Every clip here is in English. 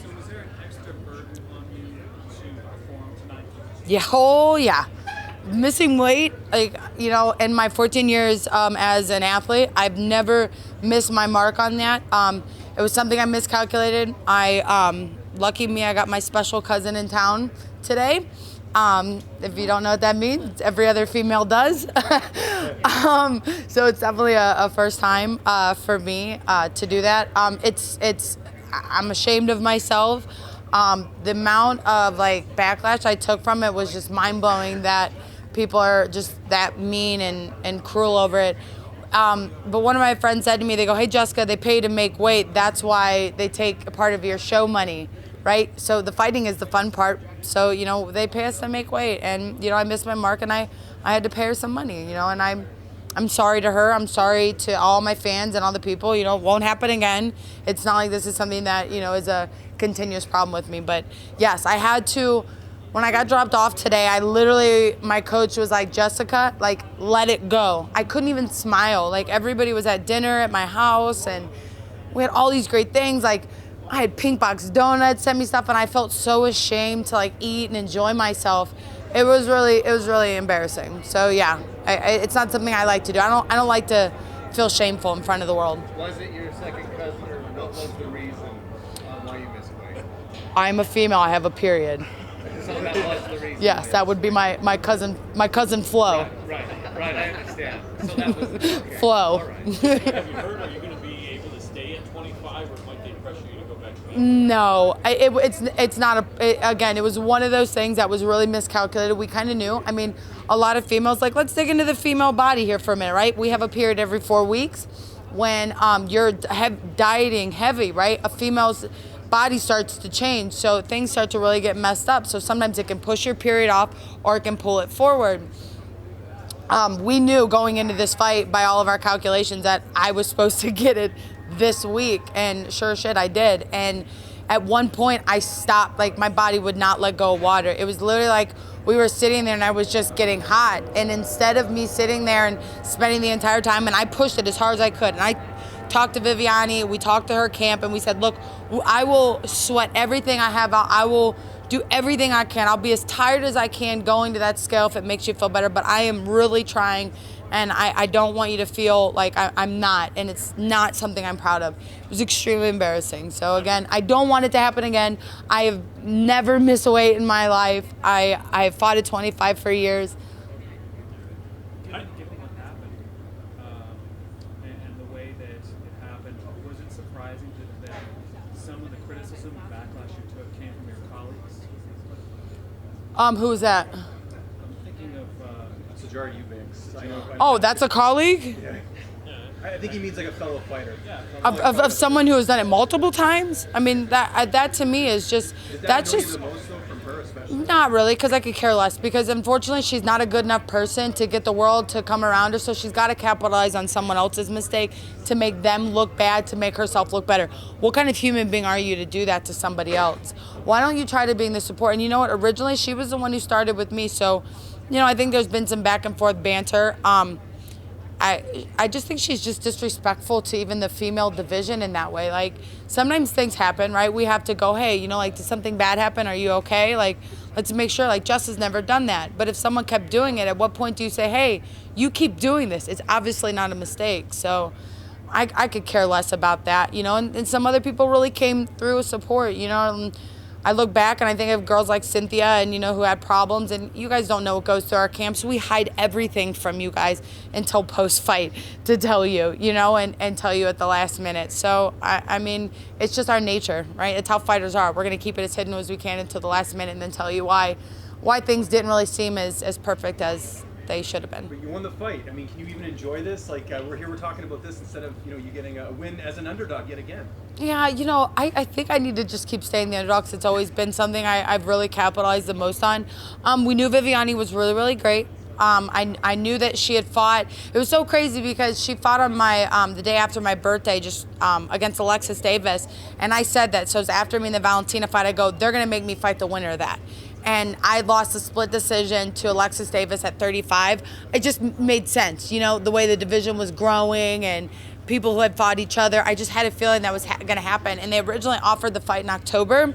So was there an extra burden on you to perform tonight? Yeah, oh yeah. Missing weight, like, in my 14 years as an athlete, I've never missed my mark on that. It was something I miscalculated. Lucky me, I got my special cousin in town today. If you don't know what that means, every other female does. So it's definitely a first time for me to do that. I'm ashamed of myself. The amount of backlash I took from it was just mind blowing, that people are just that mean and cruel over it. But one of my friends said to me, they go, "Hey Jessica, they pay to make weight. That's why they take a part of your show money, right? So the fighting is the fun part. So, they pay us to make weight, and, I missed my mark, and I had to pay her some money, and I'm sorry to her. I'm sorry to all my fans and all the people. It won't happen again. It's not like this is something that, is a continuous problem with me. But yes, I had to, when I got dropped off today, my coach was like, "Jessica, let it go." I couldn't even smile. Everybody was at dinner at my house, and we had all these great things. I had Pink Box Donuts send me stuff, and I felt so ashamed to eat and enjoy myself. It was really embarrassing. So yeah, it's not something I like to do. I don't like to feel shameful in front of the world. Was it your second cousin, or what was the reason why you missed weight? I'm a female. I have a period. So that was the reason. Yes, that would be my cousin Flo. Right, I understand. So that was okay. Flo. All right. Have you heard, are you going to be able to stay at 25, or might they pressure you to go back to 20? No, it's not again, it was one of those things that was really miscalculated. We kind of knew. I mean, a lot of females, let's dig into the female body here for a minute, right? We have a period every 4 weeks. When you're dieting heavy, right? A female's body starts to change, so things start to really get messed up. So sometimes it can push your period off, or it can pull it forward. We knew going into this fight by all of our calculations that I was supposed to get it this week, and sure shit, I did. And at one point, I stopped. My body would not let go of water. It was literally we were sitting there, and I was just getting hot. And instead of me sitting there and spending the entire time, and I pushed it as hard as I could, and I talked to Viviani, we talked to her camp, and we said, "Look, I will sweat everything I have out. I will do everything I can. I'll be as tired as I can going to that scale if it makes you feel better, but I am really trying, and I don't want you to feel like I'm not, and it's not something I'm proud of." It was extremely embarrassing. So again, I don't want it to happen again. I have never missed a weight in my life. I have fought at 25 for years. Given what happened, and the way that it happened, was it surprising that some of the criticism and backlash you took came from your colleagues? Who was that? I'm thinking of Sajara Eubanks. I know. Oh, that's a colleague? Yeah. I think he means a fellow fighter. yeah, Of someone who has done it multiple times? I mean, that to me is just, Did that that's annoy you just, the most, though, from her especially? not really, because I could care less. Because unfortunately, she's not a good enough person to get the world to come around her. So she's got to capitalize on someone else's mistake to make them look bad, to make herself look better. What kind of human being are you to do that to somebody else? Why don't you try to be in the support? And you know what? Originally, she was the one who started with me. So, I think there's been some back and forth banter. I just think she's just disrespectful to even the female division in that way. Sometimes things happen, right? We have to go, "Hey, did something bad happen? Are you okay?" Let's make sure. Jess has never done that. But if someone kept doing it, at what point do you say, "Hey, you keep doing this"? It's obviously not a mistake. So I could care less about that, and some other people really came through with support, and I look back and I think of girls like Cynthia and, who had problems, and you guys don't know what goes through our camps. We hide everything from you guys until post-fight to tell you, and tell you at the last minute. So, I mean, it's just our nature, right? It's how fighters are. We're going to keep it as hidden as we can until the last minute and then tell you why things didn't really seem as perfect as they should have been. But you won the fight. I mean, can you even enjoy this? We're talking about this instead of, you getting a win as an underdog yet again. Yeah, I think I need to just keep staying the underdog, 'cause it's always been something I've really capitalized the most on. We knew Viviani was really, really great. I knew that she had fought. It was so crazy because she fought on my the day after my birthday, just against Alexis Davis, and I said that. So it was after me in the Valentina fight. I go, "They're gonna make me fight the winner of that." And I lost a split decision to Alexis Davis at 35. It just made sense, the way the division was growing, and people who had fought each other. I just had a feeling that was going to happen. And they originally offered the fight in October.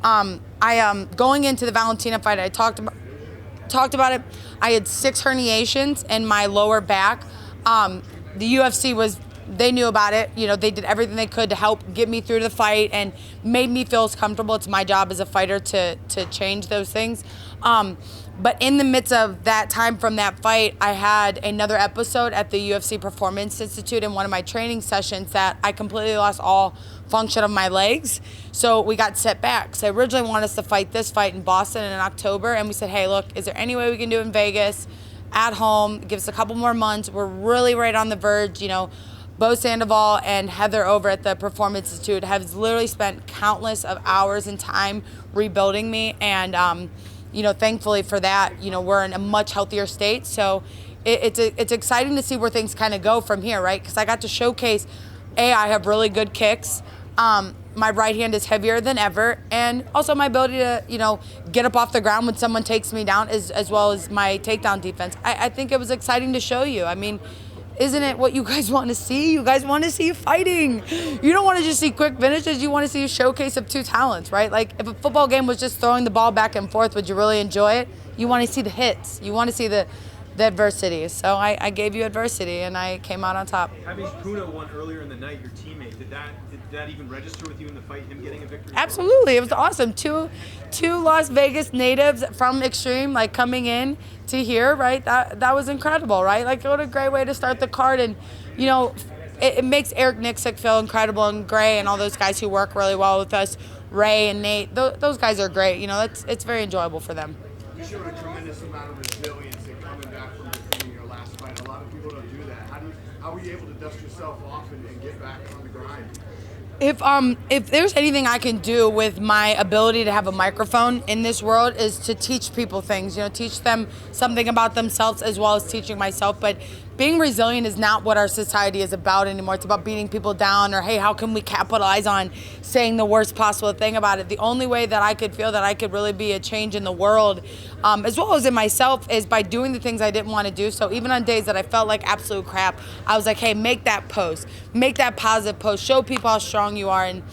Going into the Valentina fight, I talked about it. I had 6 herniations in my lower back. The UFC they knew about it. You know, they did everything they could to help get me through the fight and made me feel as comfortable. It's my job as a fighter to change those things. But in the midst of that time from that fight, I had another episode at the UFC Performance Institute in one of my training sessions that I completely lost all function of my legs. So we got set back. So I originally wanted us to fight this fight in Boston in October. And we said, hey, look, is there any way we can do it in Vegas at home? Give us a couple more months. We're really right on the verge. You know, Bo Sandoval and Heather over at the Performance Institute have literally spent countless of hours and time rebuilding me. And, you know, thankfully for that, you know, we're in a much healthier state. So it's exciting to see where things kind of go from here, right? Because I got to showcase, I have really good kicks. My right hand is heavier than ever. And also my ability to, you know, get up off the ground when someone takes me down as well as my takedown defense. I think it was exciting to show you. I mean, isn't it what you guys want to see? You guys want to see you fighting. You don't want to just see quick finishes. You want to see a showcase of 2 talents, right? Like if a football game was just throwing the ball back and forth, would you really enjoy it? You want to see the hits. You want to see the adversity. So I gave you adversity and I came out on top. Having Puna won earlier in the night, your teammate, did that even register with you in the fight, him getting a victory? Absolutely. It was awesome. Two Las Vegas natives from Extreme, like coming in to here, right? That was incredible, right? Like what a great way to start the card. And, you know, it makes Eric Nixick feel incredible, and Gray and all those guys who work really well with us, Ray and Nate, those guys are great. You know, it's very enjoyable for them. You showed a tremendous amount of resilience in coming back from defending your last fight. A lot of people don't do that. How were you able to dust yourself off and get back on the grind? If there's anything I can do with my ability to have a microphone in this world is to teach people things, you know, teach them something about themselves as well as teaching myself. But being resilient is not what our society is about anymore. It's about beating people down or, hey, how can we capitalize on saying the worst possible thing about it? The only way that I could feel that I could really be a change in the world, as well as in myself, is by doing the things I didn't want to do. So even on days that I felt like absolute crap, I was like, hey, make that post, make that positive post, show people how strong you are. And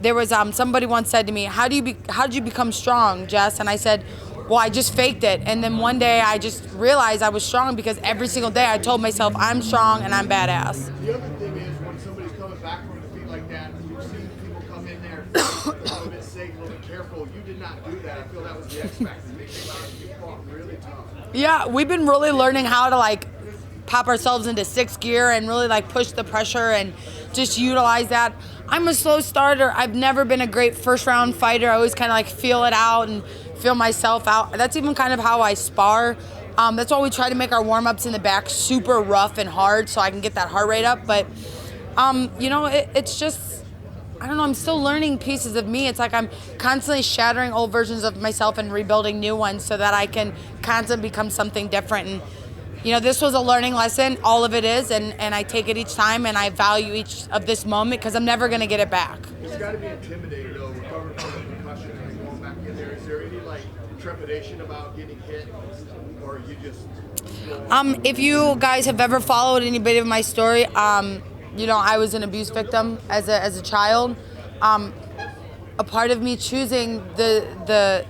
there was somebody once said to me, how did you become strong, Jess? And I said, well, I just faked it. And then one day I just realized I was strong because every single day I told myself I'm strong and I'm badass. The other thing is when somebody's coming back from defeat like that, you've seen people come in there a little bit safe, a little bit careful. You did not do that. I feel that was the X factor. You fought really tough. Yeah, we've been really learning how to like pop ourselves into 6th gear and really like push the pressure and just utilize that. I'm a slow starter. I've never been a great first round fighter. I always kind of like feel it out and feel myself out. That's even kind of how I spar. That's why we try to make our warm-ups in the back super rough and hard so I can get that heart rate up. But, you know, it's just, I don't know, I'm still learning pieces of me. It's like I'm constantly shattering old versions of myself and rebuilding new ones so that I can constantly become something different. And, you know, this was a learning lesson. All of it is. And I take it each time and I value each of this moment because I'm never going to get it back. It's got to be intimidating, though, recovering from a concussion and going back in there. Is there any, like, trepidation about getting hit, or you just... If you guys have ever followed any bit of my story, you know, I was an abuse victim as a child. A part of me choosing the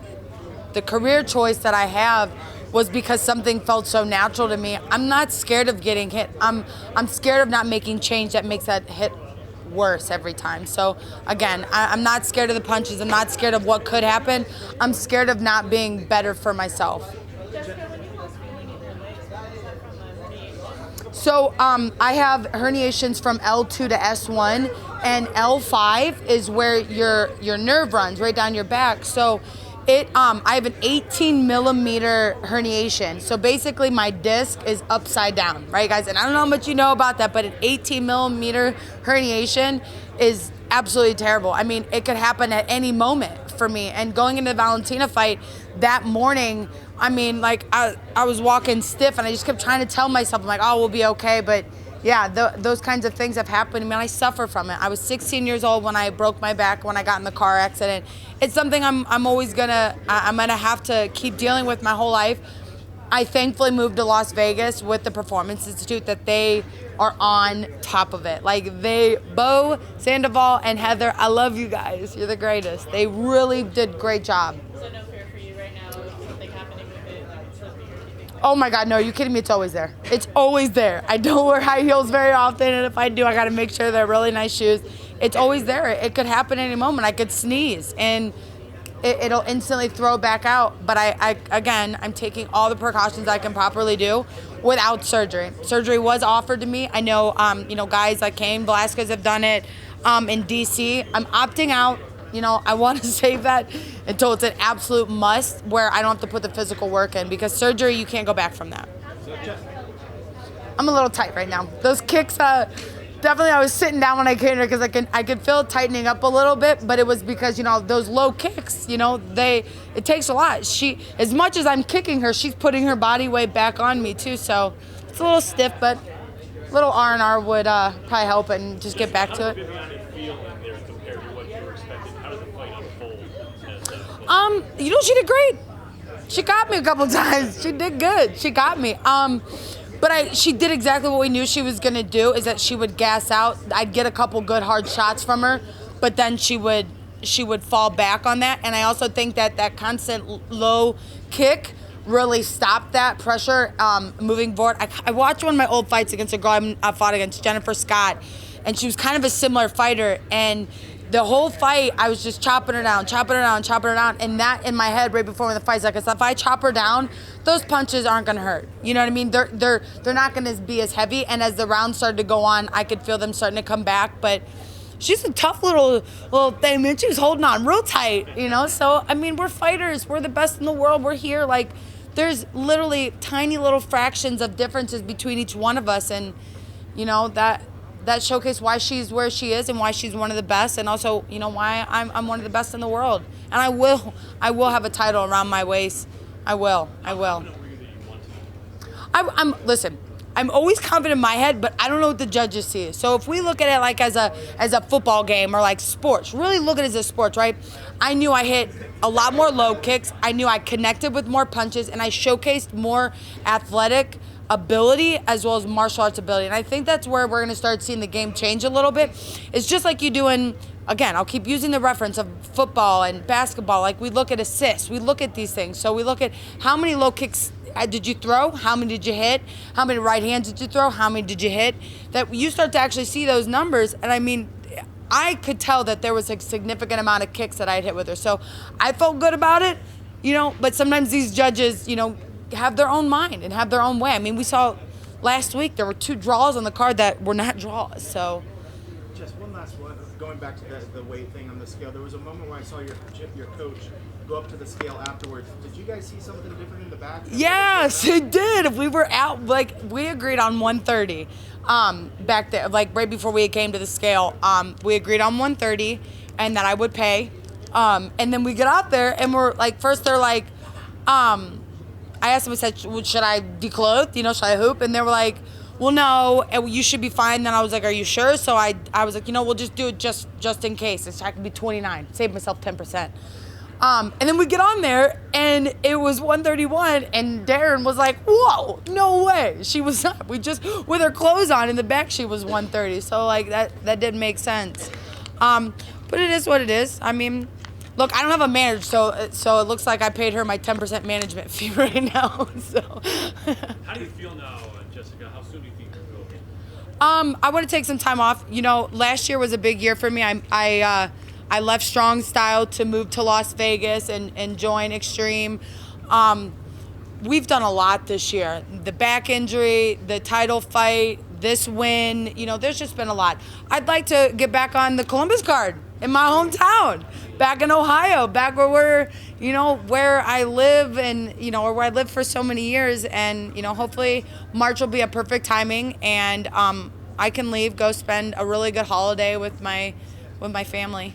career choice that I have was because something felt so natural to me. I'm not scared of getting hit. I'm scared of not making change that makes that hit worse every time. So again, I'm not scared of the punches. I'm not scared of what could happen. I'm scared of not being better for myself. So I have herniations from L2 to S1, and L5 is where your nerve runs right down your back. So I have an 18 millimeter herniation. So basically my disc is upside down, right, guys? And I don't know how much you know about that, but an 18 millimeter herniation is absolutely terrible. I mean, it could happen at any moment for me. And going into the Valentina fight that morning, I mean, like I was walking stiff and I just kept trying to tell myself, I'm like, oh, we'll be okay. But yeah, those kinds of things have happened to me and I suffer from it. I was 16 years old when I broke my back when I got in the car accident. It's something I'm always gonna have to keep dealing with my whole life. I thankfully moved to Las Vegas with the Performance Institute that they are on top of it. Like Bo, Sandoval, and Heather, I love you guys. You're the greatest. They really did great job. So no fear for you right now of something happening with it, slipping or anything like that? Oh my God, no, are you kidding me? It's always there. It's always there. I don't wear high heels very often, and if I do, I gotta make sure they're really nice shoes. It's always there. It could happen any moment. I could sneeze, and it'll instantly throw back out. But I'm taking all the precautions I can properly do without surgery. Surgery was offered to me. I know, guys like Cain Velasquez have done it in DC. I'm opting out. I want to save that until it's an absolute must where I don't have to put the physical work in, because surgery, you can't go back from that. I'm a little tight right now. Those kicks, definitely I was sitting down when I came here because I could feel it tightening up a little bit, but it was because, those low kicks, it takes a lot. As much as I'm kicking her, she's putting her body weight back on me too, so it's a little stiff, but a little R&R would probably help and just get back to it. She did great. She got me a couple times. She did good. She got me. But she did exactly what we knew she was gonna do. Is that she would gas out. I'd get a couple good hard shots from her, but then she would fall back on that. And I also think that constant low kick really stopped that pressure moving forward. I watched one of my old fights against a girl I fought against, Jennifer Scott, and she was kind of a similar fighter. And the whole fight, I was just chopping her down. And that in my head right before the fight's like, if I chop her down, those punches aren't gonna hurt. You know what I mean? They're not gonna be as heavy. And as the rounds started to go on, I could feel them starting to come back. But she's a tough little thing, man. She was holding on real tight, So, we're fighters. We're the best in the world. We're here. Like, there's literally tiny little fractions of differences between each one of us. And, that showcased why she's where she is and why she's one of the best, and also, why I'm one of the best in the world. And I will have a title around my waist. I will. Listen, I'm always confident in my head, but I don't know what the judges see. So if we look at it like as a football game or like sports, really look at it as a sports, right? I knew I hit a lot more low kicks. I knew I connected with more punches, and I showcased more athletic ability as well as martial arts ability. And I think that's where we're going to start seeing the game change a little bit. It's just like you do in, again, I'll keep using the reference of football and basketball. Like, we look at assists, we look at these things. So we look at how many low kicks did you throw, how many did you hit, how many right hands did you throw, how many did you hit, that you start to actually see those numbers. And I could tell that there was a significant amount of kicks that I had hit with her. So I felt good about it, but sometimes these judges, have their own mind and have their own way. We saw last week there were 2 draws on the card that were not draws. So, just one last one. Going back to the weight thing on the scale, there was a moment where I saw your coach go up to the scale afterwards. Did you guys see something different in the back? Yes, it did. We were out, we agreed on 130 back there, right before we came to the scale. We agreed on 130 and that I would pay. And then we get out there and we're like, first they're like, I asked them, I said, should I declothe? Should I hoop? And they were like, well, no, you should be fine. Then I was like, are you sure? So I was like, we'll just do it just in case. I could be 29, save myself 10%. And then we get on there, and it was 131, and Darren was like, whoa, no way. She was not. We just, with her clothes on in the back, she was 130. So, that didn't make sense. But it is what it is. Look, I don't have a manager, so it looks like I paid her my 10% management fee right now. So. How do you feel now, Jessica? How soon do you think you'll go? I want to take some time off. Last year was a big year for me. I left Strong Style to move to Las Vegas and join Extreme. We've done a lot this year. The back injury, the title fight, this win. There's just been a lot. I'd like to get back on the Columbus card in my hometown, back in Ohio, back where I live and, or where I lived for so many years. And, hopefully March will be a perfect timing and I can leave, go spend a really good holiday with my family.